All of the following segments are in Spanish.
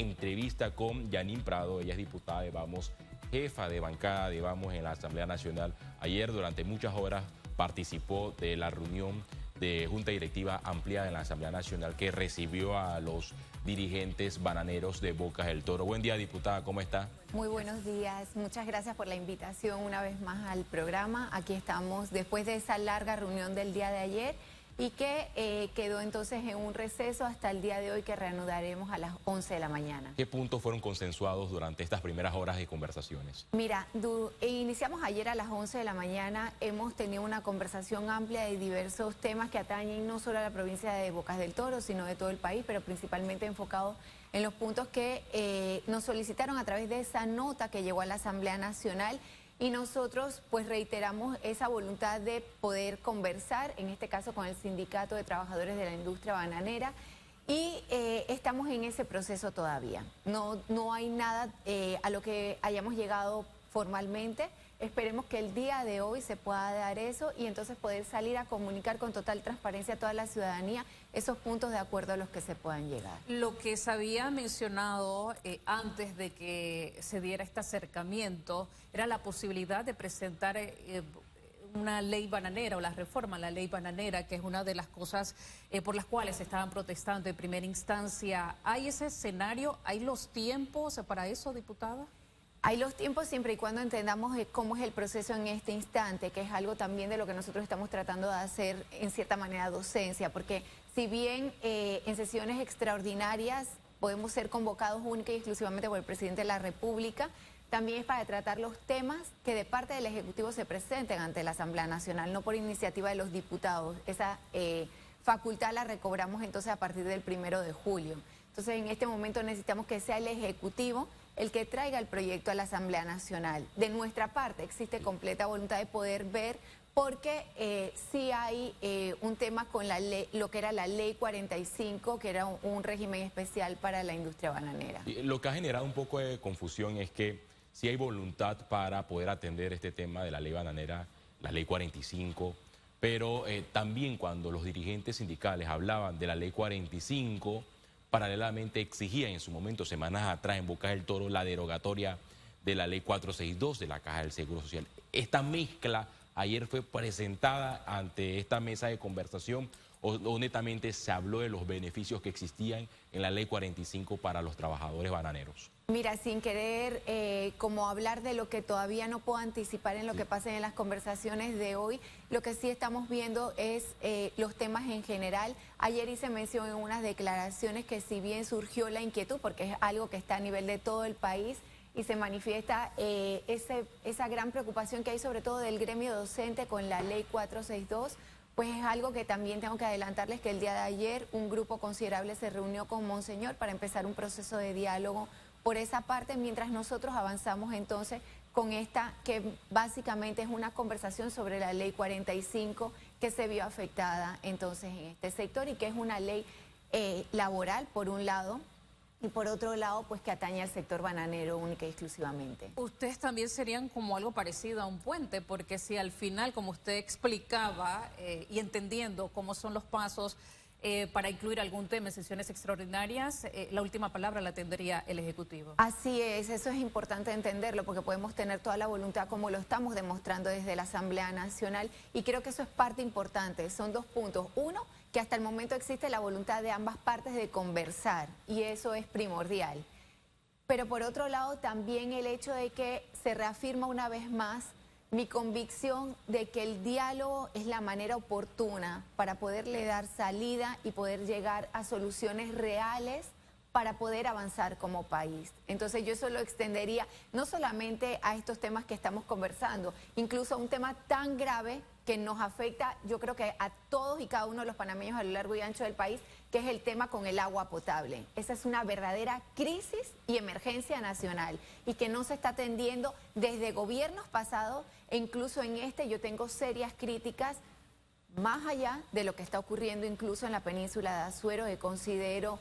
entrevista con Yanín Prado. Ella es diputada de Vamos, jefa de bancada de Vamos en la Asamblea Nacional. Ayer durante muchas horas participó de la reunión de Junta Directiva ampliada en la Asamblea Nacional que recibió a los dirigentes bananeros de Bocas del Toro. Buen día, diputada, ¿cómo está? Muy buenos días, muchas gracias por la invitación una vez más al programa. Aquí estamos después de esa larga reunión del día de ayer y que quedó entonces en un receso hasta el día de hoy, que reanudaremos a las 11 de la mañana. ¿Qué puntos fueron consensuados durante estas primeras horas de conversaciones? Mira, iniciamos ayer a las 11 de la mañana, hemos tenido una conversación amplia de diversos temas que atañen no solo a la provincia de Bocas del Toro, sino de todo el país, pero principalmente enfocados en los puntos que nos solicitaron a través de esa nota que llegó a la Asamblea Nacional. Y nosotros pues reiteramos esa voluntad de poder conversar, en este caso con el Sindicato de Trabajadores de la Industria Bananera, y estamos en ese proceso todavía. No hay nada a lo que hayamos llegado formalmente. Esperemos que el día de hoy se pueda dar eso y entonces poder salir a comunicar con total transparencia a toda la ciudadanía esos puntos de acuerdo a los que se puedan llegar. Lo que se había mencionado antes de que se diera este acercamiento era la posibilidad de presentar una ley bananera o la reforma a la ley bananera, que es una de las cosas por las cuales se estaban protestando en primera instancia. ¿Hay ese escenario? ¿Hay los tiempos para eso, diputada? Hay los tiempos siempre y cuando entendamos cómo es el proceso en este instante, que es algo también de lo que nosotros estamos tratando de hacer en cierta manera docencia, porque si bien en sesiones extraordinarias podemos ser convocados única y exclusivamente por el presidente de la República, también es para tratar los temas que de parte del Ejecutivo se presenten ante la Asamblea Nacional, no por iniciativa de los diputados. Esa facultad la recobramos entonces a partir del 1 de julio. Entonces en este momento necesitamos que sea el Ejecutivo el que traiga el proyecto a la Asamblea Nacional. De nuestra parte existe completa voluntad de poder ver, porque sí hay un tema con la ley, lo que era la ley 45, que era un régimen especial para la industria bananera. Y lo que ha generado un poco de confusión es que sí hay voluntad para poder atender este tema de la ley bananera, la ley 45, pero también cuando los dirigentes sindicales hablaban de la ley 45, paralelamente exigían en su momento, semanas atrás, en Bocas del Toro, la derogatoria de la ley 462 de la Caja del Seguro Social. Esta mezcla ayer fue presentada ante esta mesa de conversación, o netamente se habló de los beneficios que existían en la ley 45 para los trabajadores bananeros. Mira, sin querer como hablar de lo que todavía no puedo anticipar en lo que pase en las conversaciones de hoy, lo que sí estamos viendo es los temas en general. Ayer hice mención en unas declaraciones que si bien surgió la inquietud, porque es algo que está a nivel de todo el país, y se manifiesta esa gran preocupación que hay sobre todo del gremio docente con la ley 462, pues es algo que también tengo que adelantarles que el día de ayer un grupo considerable se reunió con Monseñor para empezar un proceso de diálogo por esa parte, mientras nosotros avanzamos entonces con esta, que básicamente es una conversación sobre la ley 45 que se vio afectada entonces en este sector y que es una ley laboral por un lado, y por otro lado, pues que atañe al sector bananero única y exclusivamente. Ustedes también serían como algo parecido a un puente, porque si al final, como usted explicaba, y entendiendo cómo son los pasos para incluir algún tema en sesiones extraordinarias, la última palabra la tendría el Ejecutivo. Así es, eso es importante entenderlo, porque podemos tener toda la voluntad como lo estamos demostrando desde la Asamblea Nacional, y creo que eso es parte importante. Son dos puntos. Uno, que hasta el momento existe la voluntad de ambas partes de conversar, y eso es primordial. Pero por otro lado también el hecho de que se reafirma una vez más mi convicción de que el diálogo es la manera oportuna para poderle dar salida y poder llegar a soluciones reales para poder avanzar como país. Entonces yo eso lo extendería no solamente a estos temas que estamos conversando, incluso a un tema tan grave que nos afecta, yo creo que a todos y cada uno de los panameños a lo largo y ancho del país, que es el tema con el agua potable. Esa es una verdadera crisis y emergencia nacional y que no se está atendiendo desde gobiernos pasados, e incluso en este yo tengo serias críticas más allá de lo que está ocurriendo incluso en la península de Azuero, que considero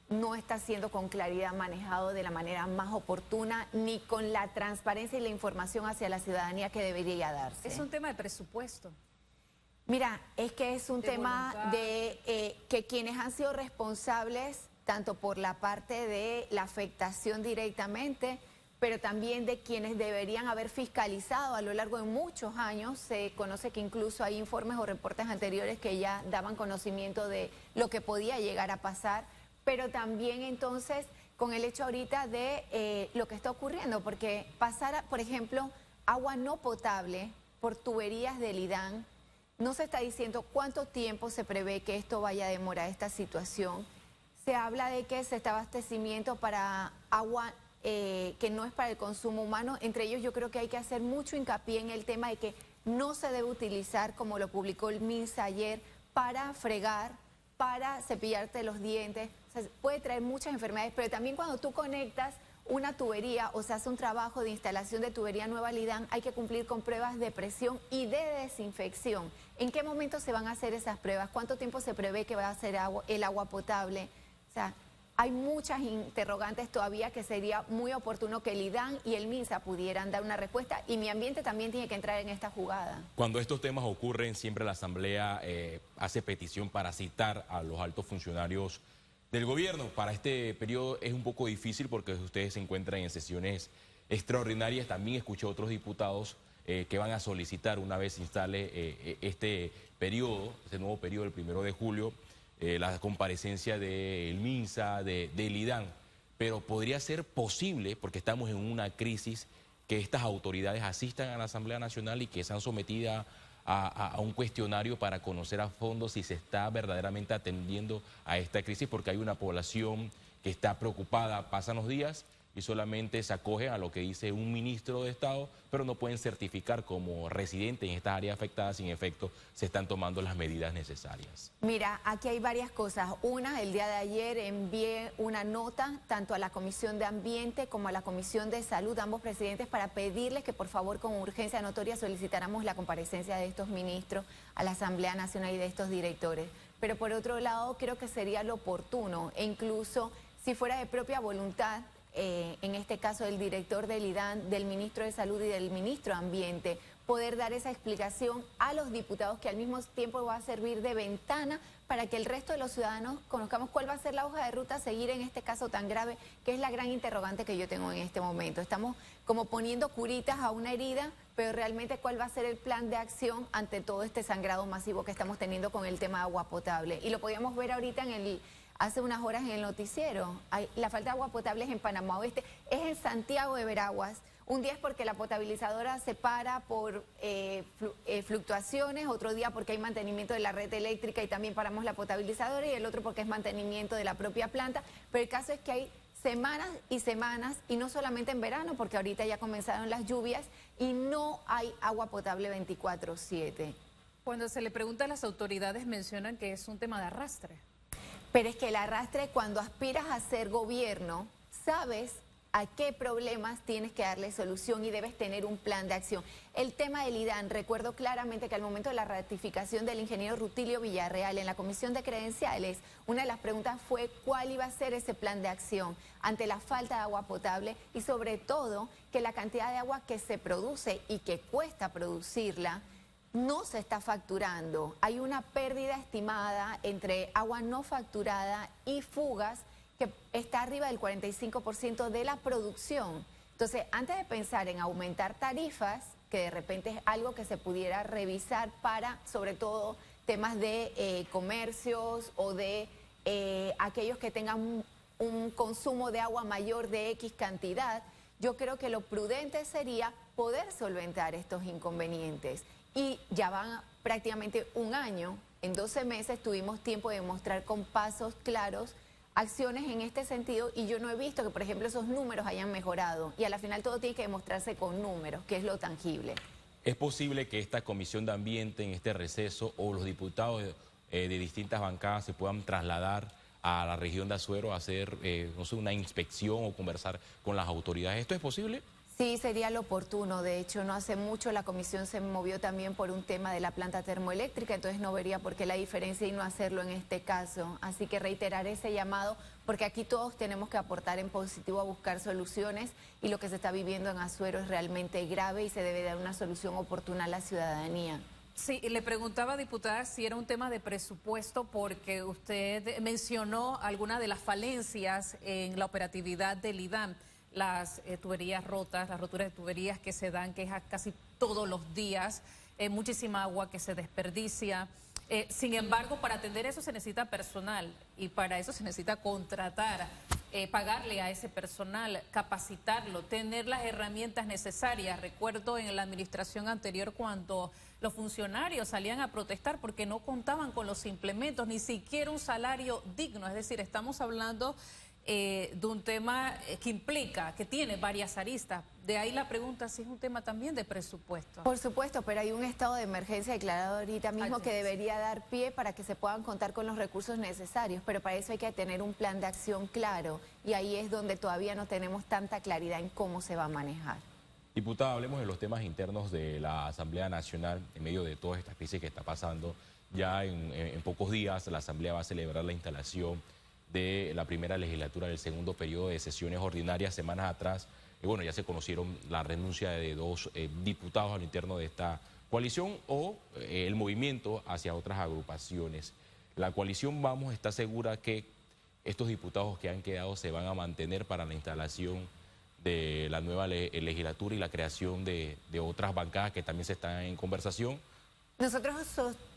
no está siendo con claridad manejado de la manera más oportuna, ni con la transparencia y la información hacia la ciudadanía que debería darse. Es un tema de presupuesto. Mira, es que es un tema voluntad. de que quienes han sido responsables tanto por la parte de la afectación directamente, pero también de quienes deberían haber fiscalizado a lo largo de muchos años. Se conoce que incluso hay informes o reportes anteriores que ya daban conocimiento de lo que podía llegar a pasar, pero también entonces con el hecho ahorita de lo que está ocurriendo, porque pasar, por ejemplo, agua no potable por tuberías del IDAN, no se está diciendo cuánto tiempo se prevé que esto vaya a demorar esta situación. Se habla de que ese está abastecimiento para agua que no es para el consumo humano. Entre ellos yo creo que hay que hacer mucho hincapié en el tema de que no se debe utilizar, como lo publicó el MINSA ayer, para fregar, para cepillarte los dientes. O sea, puede traer muchas enfermedades, pero también cuando tú conectas una tubería o se hace un trabajo de instalación de tubería nueva al IDAN, hay que cumplir con pruebas de presión y de desinfección. ¿En qué momento se van a hacer esas pruebas? ¿Cuánto tiempo se prevé que va a ser el agua potable? O sea, hay muchas interrogantes todavía que sería muy oportuno que el IDAN y el MINSA pudieran dar una respuesta, y mi ambiente también tiene que entrar en esta jugada. Cuando estos temas ocurren, siempre la Asamblea hace petición para citar a los altos funcionarios del gobierno. Para este periodo es un poco difícil porque ustedes se encuentran en sesiones extraordinarias. También escuché a otros diputados que van a solicitar, una vez se instale este periodo, este nuevo periodo del 1 de julio, la comparecencia del MINSA, del IDAN. Pero podría ser posible, porque estamos en una crisis, que estas autoridades asistan a la Asamblea Nacional y que sean sometidas a un cuestionario para conocer a fondo si se está verdaderamente atendiendo a esta crisis, porque hay una población que está preocupada. Pasan los días y solamente se acogen a lo que dice un ministro de Estado, pero no pueden certificar como residentes en estas áreas afectadas. Sin efecto, se están tomando las medidas necesarias. Mira, aquí hay varias cosas. Una, el día de ayer envié una nota tanto a la Comisión de Ambiente como a la Comisión de Salud, ambos presidentes, para pedirles que por favor con urgencia notoria solicitáramos la comparecencia de estos ministros a la Asamblea Nacional y de estos directores. Pero por otro lado, creo que sería lo oportuno, e incluso si fuera de propia voluntad, en este caso del director del IDAN, del ministro de Salud y del ministro de Ambiente, poder dar esa explicación a los diputados, que al mismo tiempo va a servir de ventana para que el resto de los ciudadanos conozcamos cuál va a ser la hoja de ruta a seguir en este caso tan grave, que es la gran interrogante que yo tengo en este momento. Estamos como poniendo curitas a una herida, pero realmente cuál va a ser el plan de acción ante todo este sangrado masivo que estamos teniendo con el tema de agua potable. Y lo podíamos ver ahorita hace unas horas en el noticiero. La falta de agua potable es en Panamá Oeste, es en Santiago de Veraguas. Un día es porque la potabilizadora se para por fluctuaciones, otro día porque hay mantenimiento de la red eléctrica y también paramos la potabilizadora, y el otro porque es mantenimiento de la propia planta. Pero el caso es que hay semanas y semanas, y no solamente en verano, porque ahorita ya comenzaron las lluvias y no hay agua potable 24/7. Cuando se le pregunta a las autoridades mencionan que es un tema de arrastre. Pero es que el arrastre, cuando aspiras a ser gobierno, sabes a qué problemas tienes que darle solución y debes tener un plan de acción. El tema del IDAN, recuerdo claramente que al momento de la ratificación del ingeniero Rutilio Villarreal en la Comisión de Credenciales, una de las preguntas fue cuál iba a ser ese plan de acción ante la falta de agua potable, y sobre todo que la cantidad de agua que se produce y que cuesta producirla no se está facturando. Hay una pérdida estimada entre agua no facturada y fugas que está arriba del 45% de la producción. Entonces, antes de pensar en aumentar tarifas, que de repente es algo que se pudiera revisar para, sobre todo, temas de comercios o de aquellos que tengan un consumo de agua mayor de X cantidad, yo creo que lo prudente sería poder solventar estos inconvenientes. Y ya van prácticamente un año, en 12 meses tuvimos tiempo de mostrar con pasos claros acciones en este sentido, y yo no he visto que, por ejemplo, esos números hayan mejorado. Y a la final todo tiene que demostrarse con números, que es lo tangible. ¿Es posible que esta Comisión de Ambiente en este receso, o los diputados de distintas bancadas, se puedan trasladar a la región de Azuero a hacer, no sé, una inspección o conversar con las autoridades? ¿Esto es posible? Sí, sería lo oportuno. De hecho, no hace mucho la comisión se movió también por un tema de la planta termoeléctrica, entonces no vería por qué la diferencia y no hacerlo en este caso. Así que reiterar ese llamado, porque aquí todos tenemos que aportar en positivo a buscar soluciones, y lo que se está viviendo en Azuero es realmente grave y se debe dar una solución oportuna a la ciudadanía. Sí, le preguntaba, diputada, si era un tema de presupuesto, porque usted mencionó algunas de las falencias en la operatividad del IDAM, las tuberías rotas, las roturas de tuberías que se dan, que es casi todos los días, muchísima agua que se desperdicia. Sin embargo, para atender eso se necesita personal y para eso se necesita contratar, pagarle a ese personal, capacitarlo, tener las herramientas necesarias. Recuerdo en la administración anterior cuando los funcionarios salían a protestar porque no contaban con los implementos, ni siquiera un salario digno. Es decir, estamos hablando de un tema que implica, que tiene varias aristas. De ahí la pregunta si es un tema también de presupuesto. Por supuesto, pero hay un estado de emergencia declarado ahorita mismo que debería dar pie para que se puedan contar con los recursos necesarios, pero para eso hay que tener un plan de acción claro y ahí es donde todavía no tenemos tanta claridad en cómo se va a manejar. Diputada, hablemos de los temas internos de la Asamblea Nacional en medio de toda esta crisis que está pasando. Ya en pocos días la Asamblea va a celebrar la instalación de la primera legislatura del segundo periodo de sesiones ordinarias. Semanas atrás, bueno, ya se conocieron la renuncia de dos diputados al interno de esta coalición o el movimiento hacia otras agrupaciones. La coalición Vamos está segura que estos diputados que han quedado se van a mantener para la instalación de la nueva legislatura y la creación de otras bancadas que también se están en conversación. Nosotros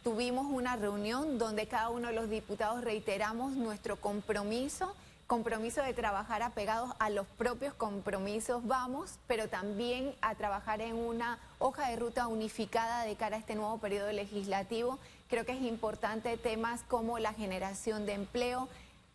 tuvimos una reunión donde cada uno de los diputados reiteramos nuestro compromiso de trabajar apegados a los propios compromisos Vamos, pero también a trabajar en una hoja de ruta unificada de cara a este nuevo periodo legislativo. Creo que es importante temas como la generación de empleo,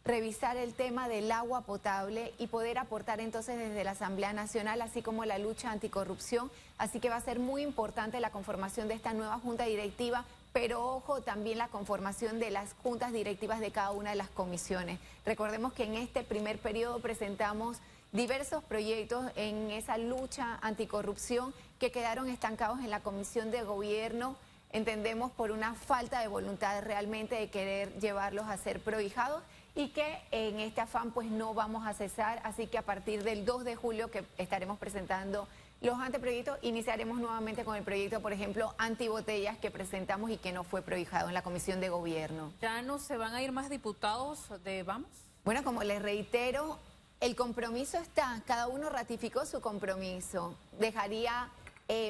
revisar el tema del agua potable y poder aportar entonces desde la Asamblea Nacional, así como la lucha anticorrupción. Así que va a ser muy importante la conformación de esta nueva Junta Directiva, pero ojo, también la conformación de las juntas directivas de cada una de las comisiones. Recordemos que en este primer periodo presentamos diversos proyectos en esa lucha anticorrupción que quedaron estancados en la Comisión de Gobierno, entendemos por una falta de voluntad realmente de querer llevarlos a ser prohijados y que en este afán pues no vamos a cesar, así que a partir del 2 de julio que estaremos presentando los anteproyectos, iniciaremos nuevamente con el proyecto, por ejemplo, antibotellas que presentamos y que no fue prohijado en la Comisión de Gobierno. ¿Ya no se van a ir más diputados de Vamos? Bueno, como les reitero, el compromiso está, cada uno ratificó su compromiso. Dejaría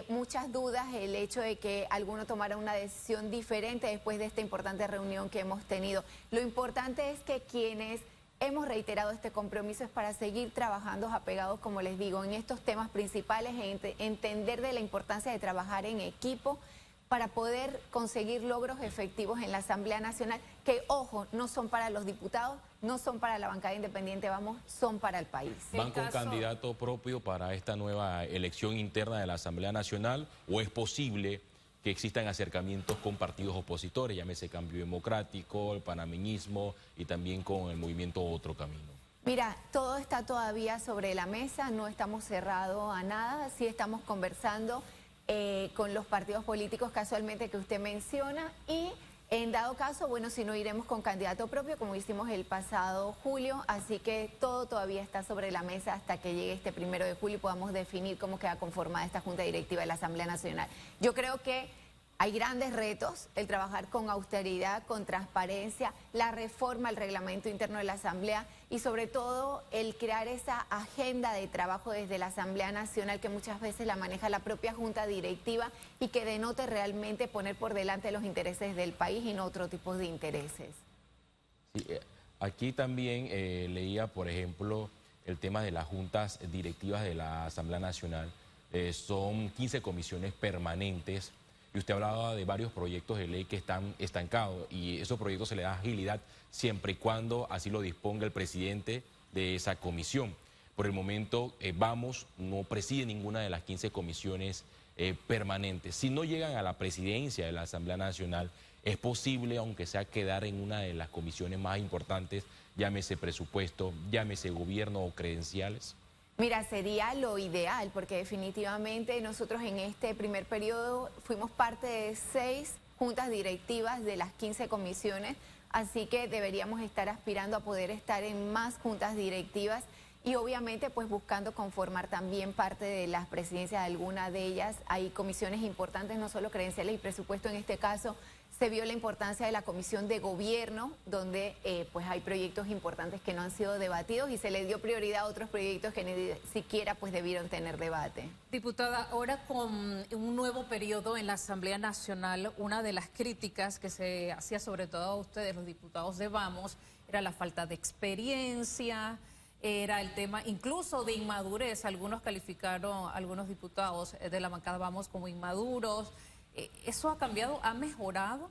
muchas dudas el hecho de que alguno tomara una decisión diferente después de esta importante reunión que hemos tenido. Lo importante es que quienes hemos reiterado este compromiso es para seguir trabajando apegados, como les digo, en estos temas principales, entender de la importancia de trabajar en equipo para poder conseguir logros efectivos en la Asamblea Nacional, que, ojo, no son para los diputados, no son para la bancada independiente, Vamos, son para el país. ¿Van con candidato propio para esta nueva elección interna de la Asamblea Nacional o es posible que existan acercamientos con partidos opositores, llámese Cambio Democrático, el panameñismo y también con el movimiento Otro Camino? Mira, todo está todavía sobre la mesa, no estamos cerrados a nada, sí estamos conversando con los partidos políticos casualmente que usted menciona y en dado caso, bueno, si no iremos con candidato propio como hicimos el pasado julio, así que todo todavía está sobre la mesa hasta que llegue este 1 de julio y podamos definir cómo queda conformada esta Junta Directiva de la Asamblea Nacional. Yo creo que hay grandes retos, el trabajar con austeridad, con transparencia, la reforma al reglamento interno de la Asamblea y sobre todo el crear esa agenda de trabajo desde la Asamblea Nacional que muchas veces la maneja la propia Junta Directiva y que denote realmente poner por delante los intereses del país y no otro tipo de intereses. Sí, aquí también leía, por ejemplo, el tema de las juntas directivas de la Asamblea Nacional. Son 15 comisiones permanentes. Y usted hablaba de varios proyectos de ley que están estancados y esos proyectos se le da agilidad siempre y cuando así lo disponga el presidente de esa comisión. Por el momento, Vamos no preside ninguna de las 15 comisiones permanentes. Si no llegan a la presidencia de la Asamblea Nacional, es posible, aunque sea quedar en una de las comisiones más importantes, llámese presupuesto, llámese gobierno o credenciales. Mira, sería lo ideal, porque definitivamente nosotros en este primer periodo fuimos parte de 6 juntas directivas de las 15 comisiones, así que deberíamos estar aspirando a poder estar en más juntas directivas y obviamente pues buscando conformar también parte de las presidencias de alguna de ellas. Hay comisiones importantes, no solo credenciales y presupuesto, en este caso se vio la importancia de la comisión de gobierno, donde pues hay proyectos importantes que no han sido debatidos y se le dio prioridad a otros proyectos que ni siquiera pues debieron tener debate. Diputada, ahora con un nuevo periodo en la Asamblea Nacional, una de las críticas que se hacía sobre todo a ustedes, los diputados de Vamos, era la falta de experiencia, era el tema incluso de inmadurez. Algunos calificaron, algunos diputados de la bancada Vamos como inmaduros. ¿Eso ha cambiado? ¿Ha mejorado?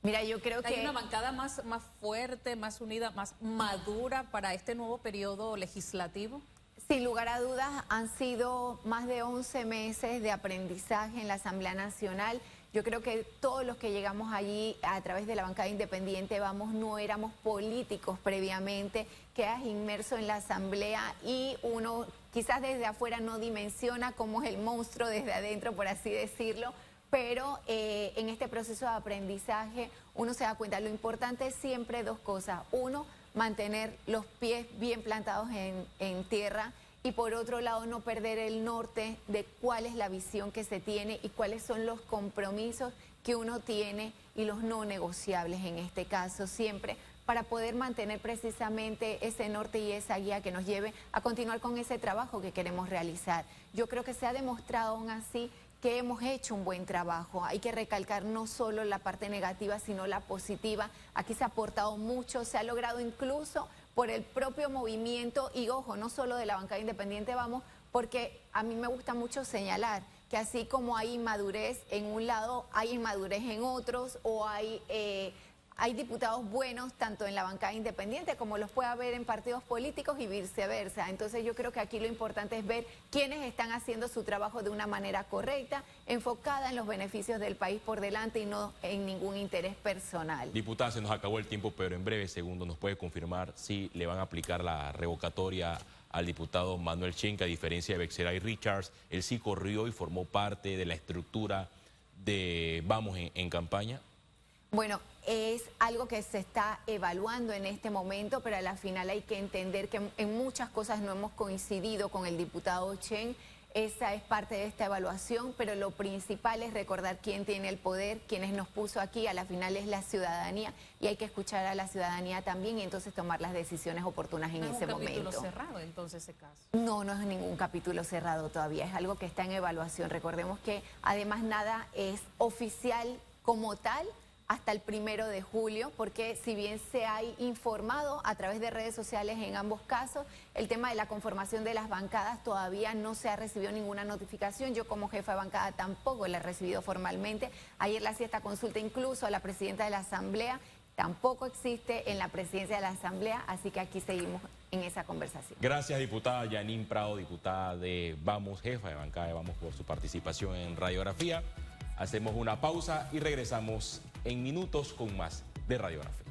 Mira, yo creo que ¿hay una bancada más fuerte, más unida, más madura para este nuevo periodo legislativo? Sin lugar a dudas, han sido más de 11 meses de aprendizaje en la Asamblea Nacional. Yo creo que todos los que llegamos allí a través de la bancada independiente Vamos no éramos políticos previamente, quedas inmerso en la Asamblea y uno quizás desde afuera no dimensiona cómo es el monstruo desde adentro, por así decirlo. Pero en este proceso de aprendizaje uno se da cuenta, lo importante es siempre dos cosas. Uno, mantener los pies bien plantados en tierra y por otro lado no perder el norte de cuál es la visión que se tiene y cuáles son los compromisos que uno tiene y los no negociables en este caso siempre, para poder mantener precisamente ese norte y esa guía que nos lleve a continuar con ese trabajo que queremos realizar. Yo creo que se ha demostrado aún así que hemos hecho un buen trabajo. Hay que recalcar no solo la parte negativa, sino la positiva. Aquí se ha aportado mucho, se ha logrado incluso por el propio movimiento y ojo, no solo de la bancada independiente Vamos, porque a mí me gusta mucho señalar que así como hay inmadurez en un lado, hay inmadurez en otros o hay diputados buenos tanto en la bancada independiente como los puede haber en partidos políticos y viceversa. Entonces yo creo que aquí lo importante es ver quiénes están haciendo su trabajo de una manera correcta, enfocada en los beneficios del país por delante y no en ningún interés personal. Diputada, se nos acabó el tiempo, pero en breve segundo nos puede confirmar si le van a aplicar la revocatoria al diputado Manuel Chen, que a diferencia de Bexeray Richards, él sí corrió y formó parte de la estructura de Vamos en campaña. Bueno, es algo que se está evaluando en este momento, pero a la final hay que entender que en muchas cosas no hemos coincidido con el diputado Chen. Esa es parte de esta evaluación, pero lo principal es recordar quién tiene el poder, quienes nos puso aquí, a la final es la ciudadanía y hay que escuchar a la ciudadanía también y entonces tomar las decisiones oportunas en ese momento. ¿No es un capítulo cerrado entonces ese caso? No, no es ningún capítulo cerrado todavía, es algo que está en evaluación. Recordemos que además nada es oficial como tal hasta el 1 de julio, porque si bien se ha informado a través de redes sociales en ambos casos, el tema de la conformación de las bancadas todavía no se ha recibido ninguna notificación. Yo como jefa de bancada tampoco la he recibido formalmente. Ayer le hacía esta consulta incluso a la presidenta de la Asamblea, tampoco existe en la presidencia de la Asamblea, así que aquí seguimos en esa conversación. Gracias, diputada Yanín Prado, diputada de Vamos, jefa de bancada de Vamos, por su participación en Radiografía. Hacemos una pausa y regresamos en minutos con más de Radiografía.